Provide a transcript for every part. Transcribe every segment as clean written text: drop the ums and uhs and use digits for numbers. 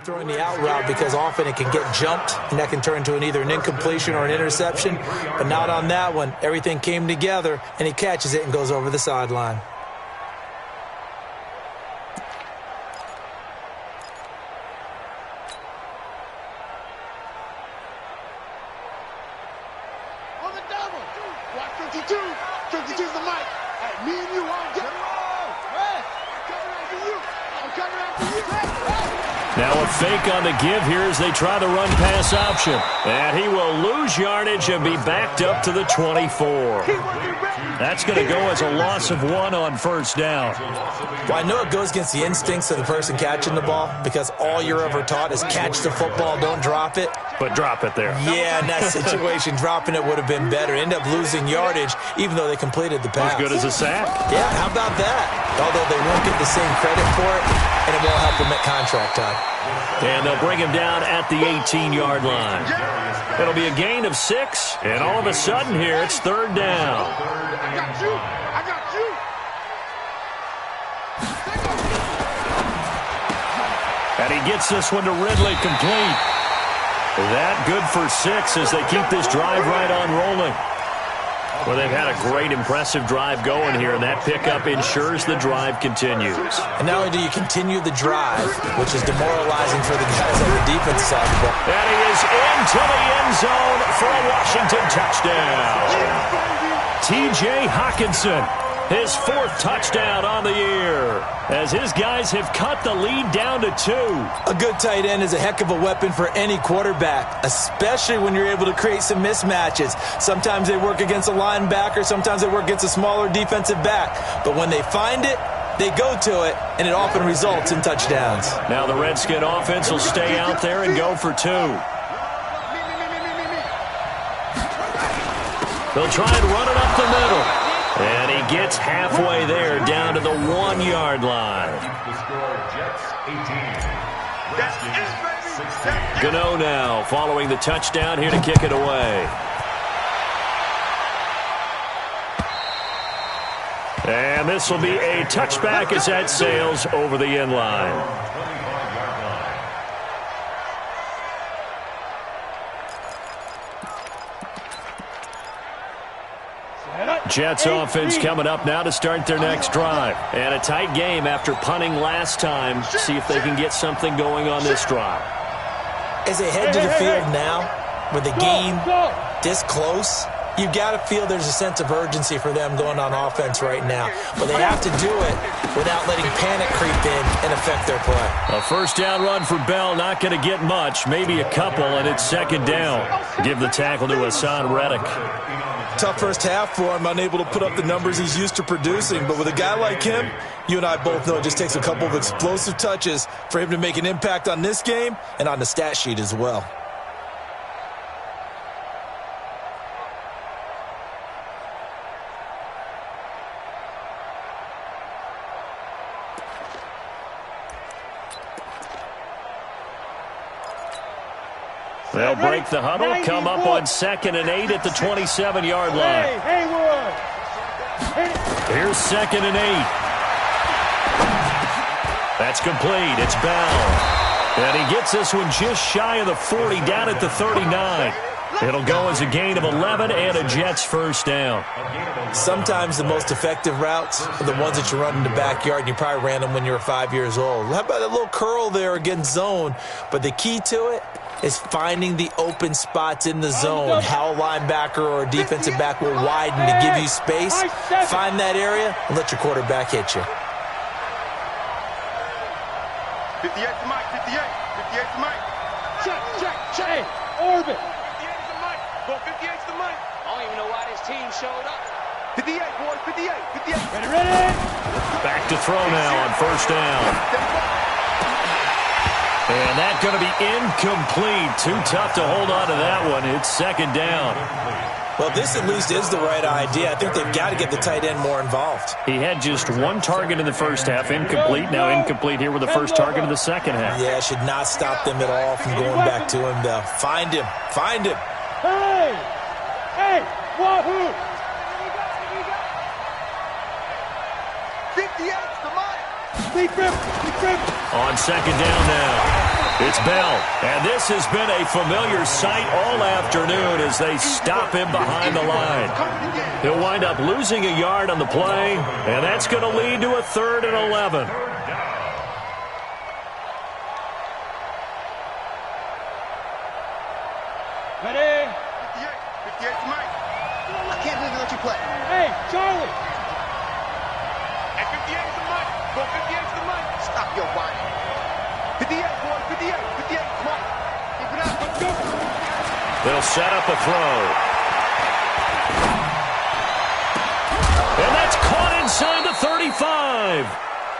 throwing the out route because often it can get jumped, and that can turn into either an incompletion or an interception. But not on that one. Everything came together, and he catches it and goes over the sideline. On the double. Watch 52. 52's the mic. Hey, me and you all get it. Hey, coming after you. I'm coming after you. Now a fake on the give here as they try the run-pass option. And he will lose yardage and be backed up to the 24. That's going to go as a loss of 1 on first down. Well, I know it goes against the instincts of the person catching the ball because all you're ever taught is catch the football, don't drop it. But drop it there. Yeah, in that situation, dropping it would have been better. End up losing yardage, even though they completed the pass. As good as a sack. Yeah, how about that? Although they won't get the same credit for it, and it won't help them at contract time. And they'll bring him down at the 18-yard line. It'll be a gain of 6, and all of a sudden here, it's third down. I got you. I got you. And he gets this one to Ridley complete. That good for 6 as they keep this drive right on rolling. Well, they've had a great, impressive drive going here, and that pickup ensures the drive continues. And not only do you continue the drive, which is demoralizing for the guys on the defense side of the ball. And he is into the end zone for a Washington touchdown. T.J. Hockenson, his 4th touchdown on the year, as his guys have cut the lead down to 2. A good tight end is a heck of a weapon for any quarterback, especially when you're able to create some mismatches. Sometimes they work against a linebacker, sometimes they work against a smaller defensive back. But when they find it, they go to it, and it often results in touchdowns. Now the Redskin offense will stay out there and go for 2. They'll try and run it up the middle. And he gets halfway there down to the 1-yard line. Gano now following the touchdown here to kick it away. And this will be a touchback as that sails over the end line. Jets offense coming up now to start their next drive. And a tight game after punting last time. See if they can get something going on this drive. As they head to the field now, with the game this close, you've got to feel there's a sense of urgency for them going on offense right now. But they have to do it without letting panic creep in and affect their play. A first down run for Bell, not going to get much, maybe a couple, and it's second down. Give the tackle to Hassan Reddick. Tough first half for him, unable to put up the numbers he's used to producing. But with a guy like him, you and I both know it just takes a couple of explosive touches for him to make an impact on this game and on the stat sheet as well. They'll break the huddle, come up on 2nd and 8 at the 27-yard line. Here's 2nd and 8. That's complete. It's Bell. And he gets this one just shy of the 40, down at the 39. It'll go as a gain of 11 and a Jets first down. Sometimes the most effective routes are the ones that you run in the backyard, and you probably ran them when you were 5 years old. How about a little curl there against zone? But the key to it is finding the open spots in the zone. How a linebacker or a defensive back will widen to give you space. Find that area and let your quarterback hit you. 58 to Mike, 58. 58 to Mike. Check. Orbit. 58 to Mike. Well, 58 to Mike. I don't even know why this team showed up. 58, boys, 58. Ready. Back to throw now on first down. And that's going to be incomplete. Too tough to hold on to that one. It's second down. Well, this at least is the right idea. I think they've got to get the tight end more involved. He had just 1 target in the first half. Incomplete. Now incomplete here with the first target of the second half. Yeah, should not stop them at all from going back to him, though. Find him. Hey, wahoo! 58 to Mike. On second down now. It's Bell, and this has been a familiar sight all afternoon as they stop him behind the line. He'll wind up losing a yard on the play, and that's going to lead to a 3rd and 11. Ready? 58 to Mike. I can't believe they let you play. Hey, Charlie! At 58 to Mike. Go 58 to Mike. Stop your whining. 58, boy. 58. 58. Come on. Keep it up. Let's go. They'll set up a throw. And that's caught inside the 35.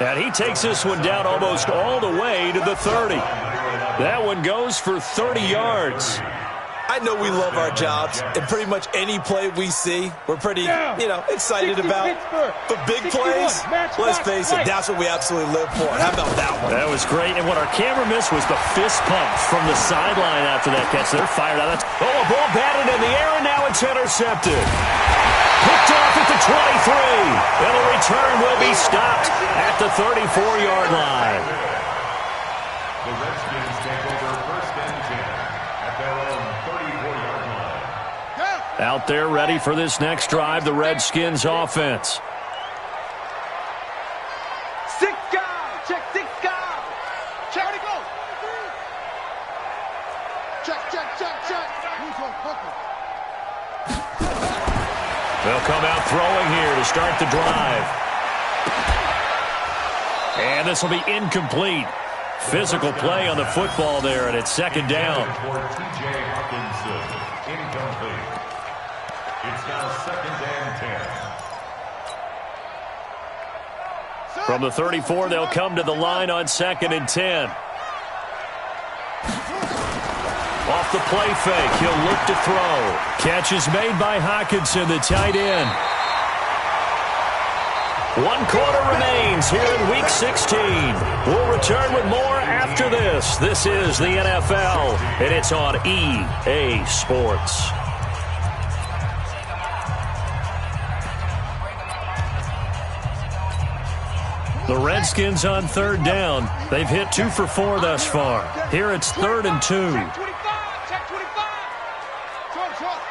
And he takes this one down almost all the way to the 30. That one goes for 30 yards. I know we love our jobs, and pretty much any play we see, we're pretty, excited about. But big plays, let's face it, that's what we absolutely live for. How about that one? That was great, and what our camera missed was the fist pumps from the sideline after that catch. They're fired out. A ball batted in the air, and now it's intercepted. Picked off at the 23, and the return will be stopped at the 34-yard line. The Redskins take over 1st and 10 at their own 34-yard line. Out there ready for this next drive, the Redskins offense. 6 guys. Check 6 guys. Check. Where'd he go? Check. Who's on cooking? They'll come out throwing here to start the drive. And this will be incomplete. Physical play on the football there, and it's 2nd down. For T.J. Hawkinson, incomplete. It's now 2nd and 10. From the 34, they'll come to the line on 2nd and 10. Off the play fake, he'll look to throw. Catch is made by Hawkinson, the tight end. 1 quarter remains here in Week 16. We'll return with more after this. This is the NFL, and it's on EA Sports. The Redskins on 3rd down. They've hit 2 for 4 thus far. Here it's 3rd and 2. Check 25. Short.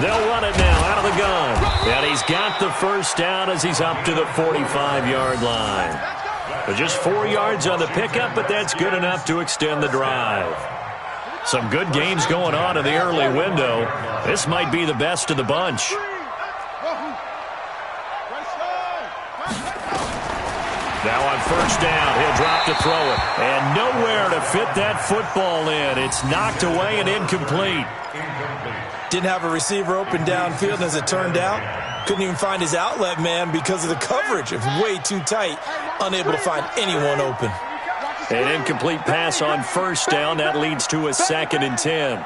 They'll run it now out of the gun. And he's got the 1st down as he's up to the 45-yard line. But just 4 yards on the pickup, but that's good enough to extend the drive. Some good games going on in the early window. This might be the best of the bunch. Now on 1st down, he'll drop to throw it. And nowhere to fit that football in. It's knocked away and incomplete. Didn't have a receiver open downfield, and as it turned out, couldn't even find his outlet man because of the coverage. It was way too tight, unable to find anyone open. An incomplete pass on 1st down. That leads to a 2nd and 10.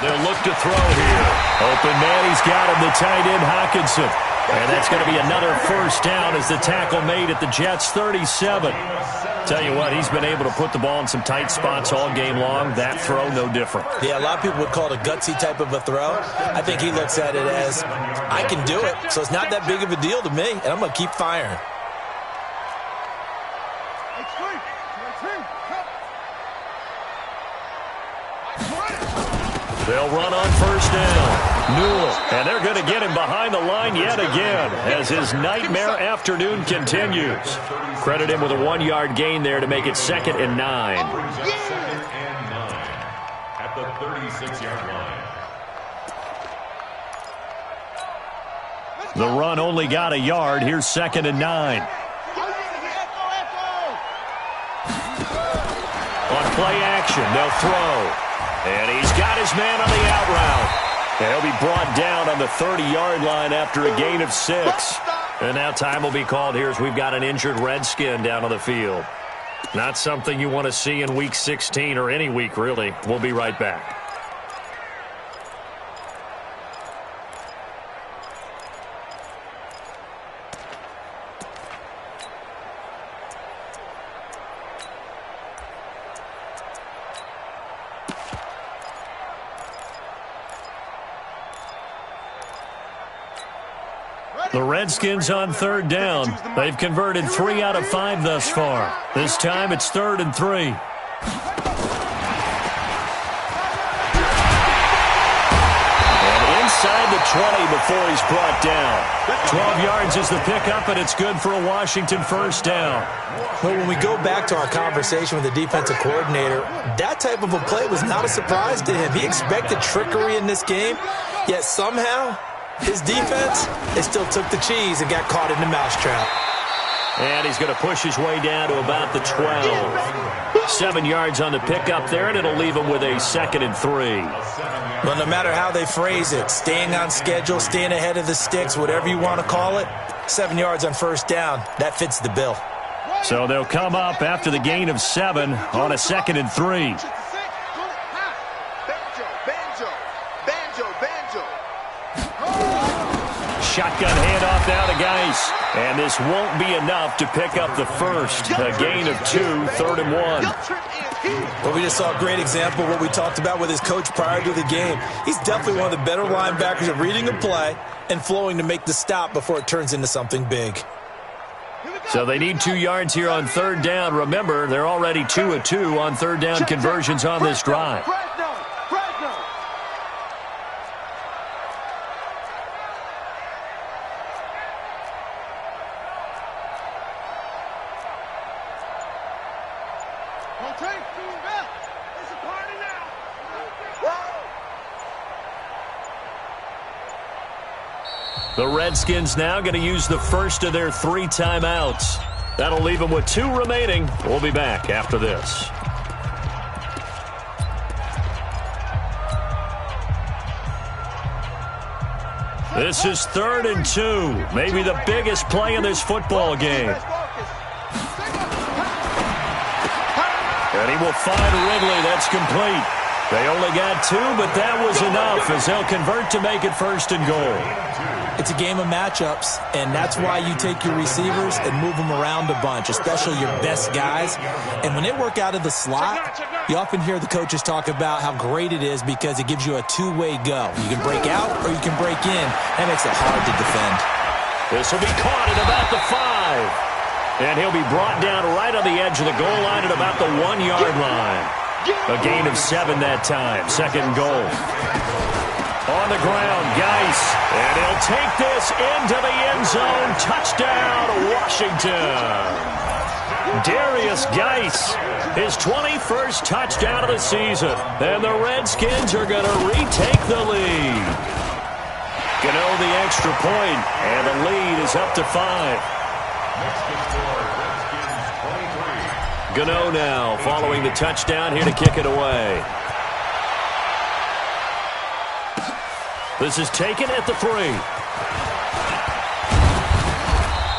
They'll look to throw here. Open man, he's got him, the tight end Hawkinson. And that's going to be another 1st down as the tackle made at the Jets' 37. Tell you what, he's been able to put the ball in some tight spots all game long. That throw, no different. Yeah, a lot of people would call it a gutsy type of a throw. I think he looks at it as, I can do it, so it's not that big of a deal to me, and I'm going to keep firing. They'll run on 1st down. Newell, and they're going to get him behind the line yet again as his nightmare afternoon continues. Credit him with a 1-yard gain there to make it 2nd and 9. 2nd and 9 at the 36-yard line. The run only got a yard. Here's 2nd and 9. On play action, they'll throw. And he's got his man on the out route. And he'll be brought down on the 30-yard line after a gain of 6. And now time will be called here as we've got an injured Redskin down on the field. Not something you want to see in Week 16 or any week, really. We'll be right back. The Redskins on third down. They've converted 3 out of 5 thus far. This time it's 3rd and 3. Inside the 20 before he's brought down. 12 yards is the pickup, and it's good for a Washington first down. But when we go back to our conversation with the defensive coordinator, that type of a play was not a surprise to him. He expected trickery in this game, yet somehow his defense, they still took the cheese and got caught in the mousetrap. And he's going to push his way down to about the 12. 7 yards on the pickup there, and it'll leave him with a 2nd and 3. Well, no matter how they phrase it, staying on schedule, staying ahead of the sticks, whatever you want to call it, 7 yards on first down, that fits the bill. So they'll come up after the gain of 7 on a 2nd and 3. Shotgun handoff now to Geis. And this won't be enough to pick up the first. A gain of 2, 3rd and 1. Well, we just saw a great example of what we talked about with his coach prior to the game. He's definitely one of the better linebackers at reading a play and flowing to make the stop before it turns into something big. So they need 2 yards here on third down. Remember, they're already 2 of 2 on third down conversions on this drive. The Redskins now going to use the first of their 3 timeouts. That'll leave them with 2 remaining. We'll be back after this. This is 3rd and 2. Maybe the biggest play in this football game. And he will find Ridley. That's complete. They only got 2, but that was enough as they'll convert to make it 1st and goal. It's a game of matchups, and that's why you take your receivers and move them around a bunch, especially your best guys. And when they work out of the slot, you often hear the coaches talk about how great it is because it gives you a two-way go. You can break out or you can break in. That makes it hard to defend. This will be caught at about the 5. And he'll be brought down right on the edge of the goal line at about the 1-yard line. A gain of 7 that time. 2nd and goal. On the ground, Geis. And he'll take this into the end zone. Touchdown, Washington. Darius Geis, his 21st touchdown of the season. And the Redskins are going to retake the lead. Gano the extra point, and the lead is up to 5. Gano now following the touchdown here to kick it away. This is taken at the 3.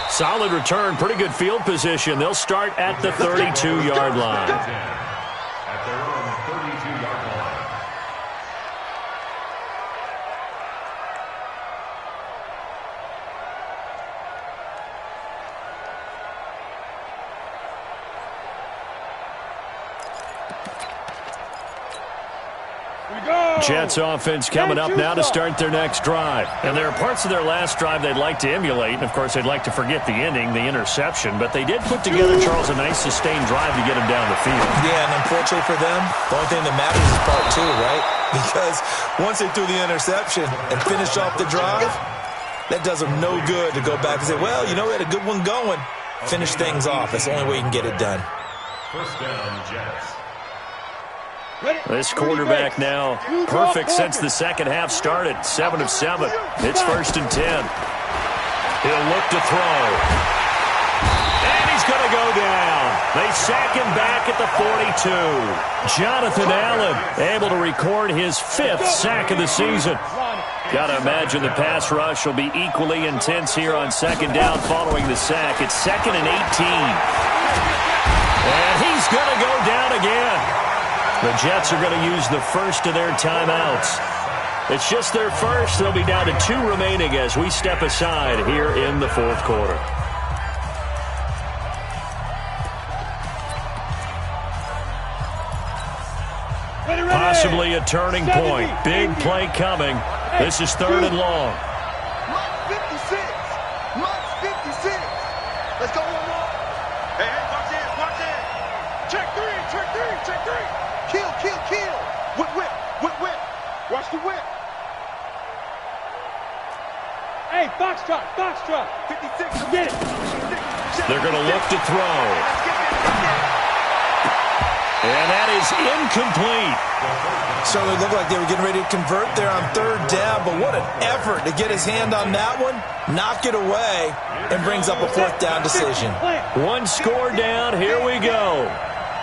Solid return, pretty good field position. They'll start at the 32-yard line. At their own 32-yard line. Jets offense coming up now to start their next drive. And there are parts of their last drive they'd like to emulate. And, of course, they'd like to forget the ending, the interception. But they did put together, Charles, a nice sustained drive to get him down the field. Yeah, and unfortunately for them, the only thing that matters is part 2, right? Because once they threw the interception and finished off the drive, that does them no good to go back and say, well, you know, we had a good one going. Finish things off. That's the only way you can get it done. First down, Jets. This quarterback now perfect since the second half started. 7 of 7. It's 1st and 10. He'll look to throw. And he's going to go down. They sack him back at the 42. Jonathan Allen able to record his 5th sack of the season. Got to imagine the pass rush will be equally intense here on 2nd down following the sack. It's 2nd and 18. And he's going to go down again. The Jets are going to use the first of their timeouts. It's just their first. They'll be down to 2 remaining as we step aside here in the 4th quarter. Possibly a turning point. Big play coming. This is 3rd and long. Hey, box drop, 56. Get it. They're going to look to throw. And that is incomplete. Certainly looked like they were getting ready to convert there on third down, but what an effort to get his hand on that one, knock it away, and brings up a fourth down decision. One score down, here we go.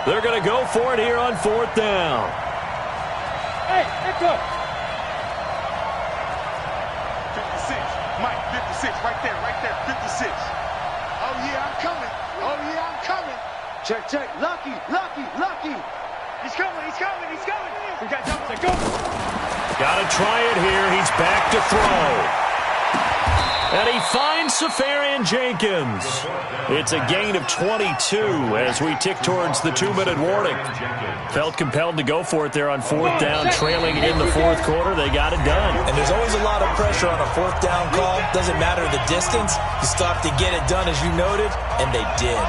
They're going to go for it here on fourth down. Hey, echo. 56. Mike, 56, right there, 56. Oh, yeah, I'm coming. Check. Lucky. He's coming. We got double. Go. Got to try it here. He's back to throw. And he finds Safarian Jenkins. It's a gain of 22 as we tick towards the 2-minute warning. Felt compelled to go for it there on fourth down, trailing it in the fourth quarter. They got it done. And there's always a lot of pressure on a fourth down call. Doesn't matter the distance. You still have to get it done, as you noted, and they did.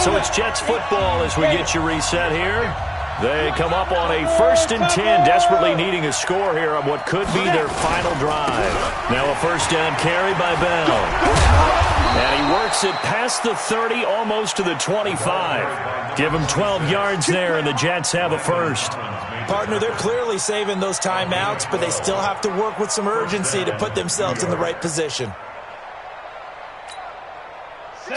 So it's Jets football as we get you reset here. They come up on a 1st and 10, desperately needing a score here on what could be their final drive. Now a first down carry by Bell. And he works it past the 30, almost to the 25. Give him 12 yards there, and the Jets have a first. Partner, they're clearly saving those timeouts, but they still have to work with some urgency to put themselves in the right position.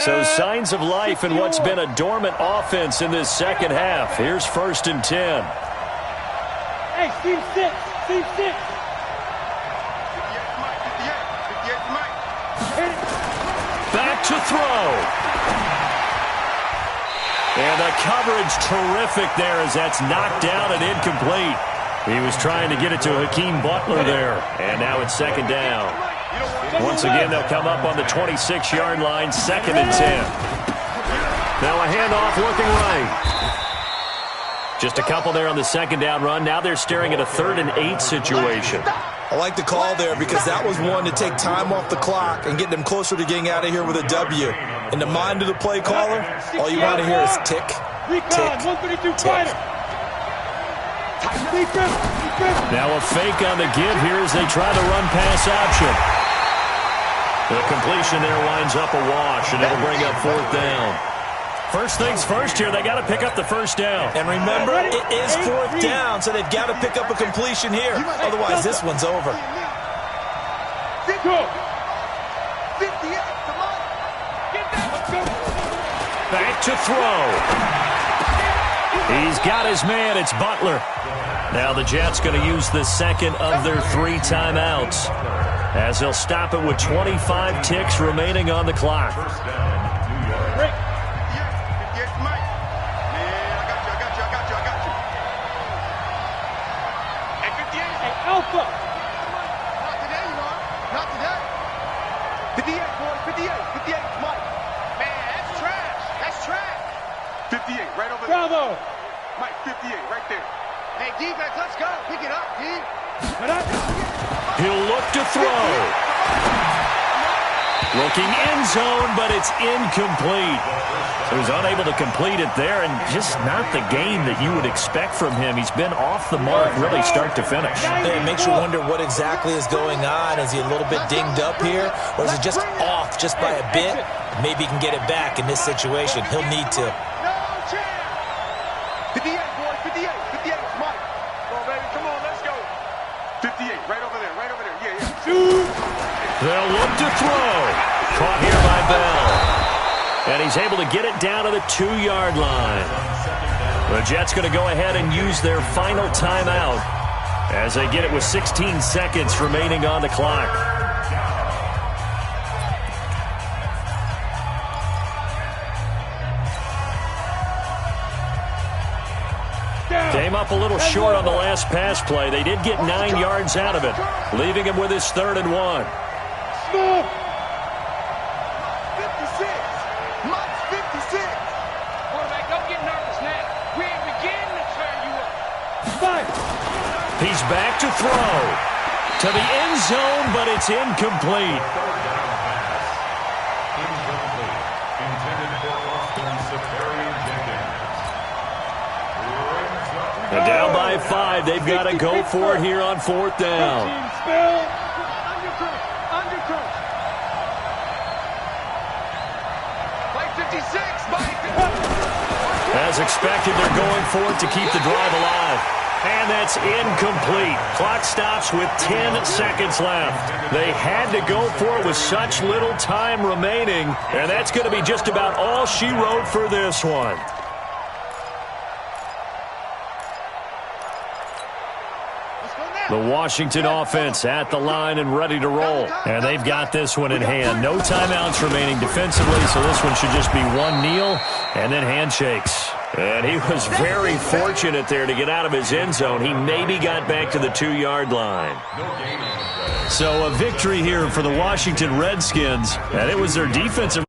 So signs of life in what's been a dormant offense in this second half. Here's 1st and 10. Hey, Steve 6. 58 Mike. Back to throw. And the coverage terrific there as that's knocked down and incomplete. He was trying to get it to Hakeem Butler there. And now it's 2nd down. Once again, they'll come up on the 26-yard line, 2nd and 10. Now a handoff looking right. Just a couple there on the 2nd down run. Now they're staring at a 3rd and 8 situation. I like the call there because that was one to take time off the clock and get them closer to getting out of here with a W. In the mind of the play caller, all you want to hear is tick, tick, tick. Now a fake on the give here as they try the run-pass option. The completion there winds up a wash, and it'll bring up 4th down. First things first here, they got to pick up the first down. And remember, it is 4th down, so they've got to pick up a completion here. Otherwise, this one's over. Go. 58, come on. Back to throw. He's got his man. It's Butler. Now the Jets going to use the second of their 3 timeouts as they'll stop it with 25 ticks remaining on the clock. Alpha. Not today, you are. Not today. 58, boys. 58, Mike. Man, that's trash. 58, right over there. Bravo. Mike, 58, right there. Hey, defense, let's go. Pick it up, D. He'll look to throw. Looking end zone, but it's incomplete. So he's unable to complete it there, and just not the game that you would expect from him. He's been off the mark really start to finish. It makes you wonder what exactly is going on. Is he a little bit dinged up here, or is it just off just by a bit? Maybe he can get it back in this situation. He'll need to. 58, boys. 58, Mike. Come on, baby. Come on, let's go. 58, right over there. Yeah. They'll look to throw. Caught here by Bell. And he's able to get it down to the 2-yard line. The Jets going to go ahead and use their final timeout as they get it with 16 seconds remaining on the clock. Came up a little short on the last pass play. They did get 9 yards out of it, leaving him with his 3rd and 1. 56. Mike's 56. Quarterback, don't get nervous now. We ain't beginning to tear you up. He's back to throw. To the end zone, but it's incomplete. Incomplete. Intended for Austin Safarian Jenkins. And down by 5. They've got to go for it here on 4th down. As expected, they're going for it to keep the drive alive. And that's incomplete. Clock stops with 10 seconds left. They had to go for it with such little time remaining. And that's going to be just about all she wrote for this one. The Washington offense at the line and ready to roll. And they've got this one in hand. No timeouts remaining defensively, so this one should just be one kneel and then handshakes. And he was very fortunate there to get out of his end zone. He maybe got back to the 2-yard line. So a victory here for the Washington Redskins, and it was their defensive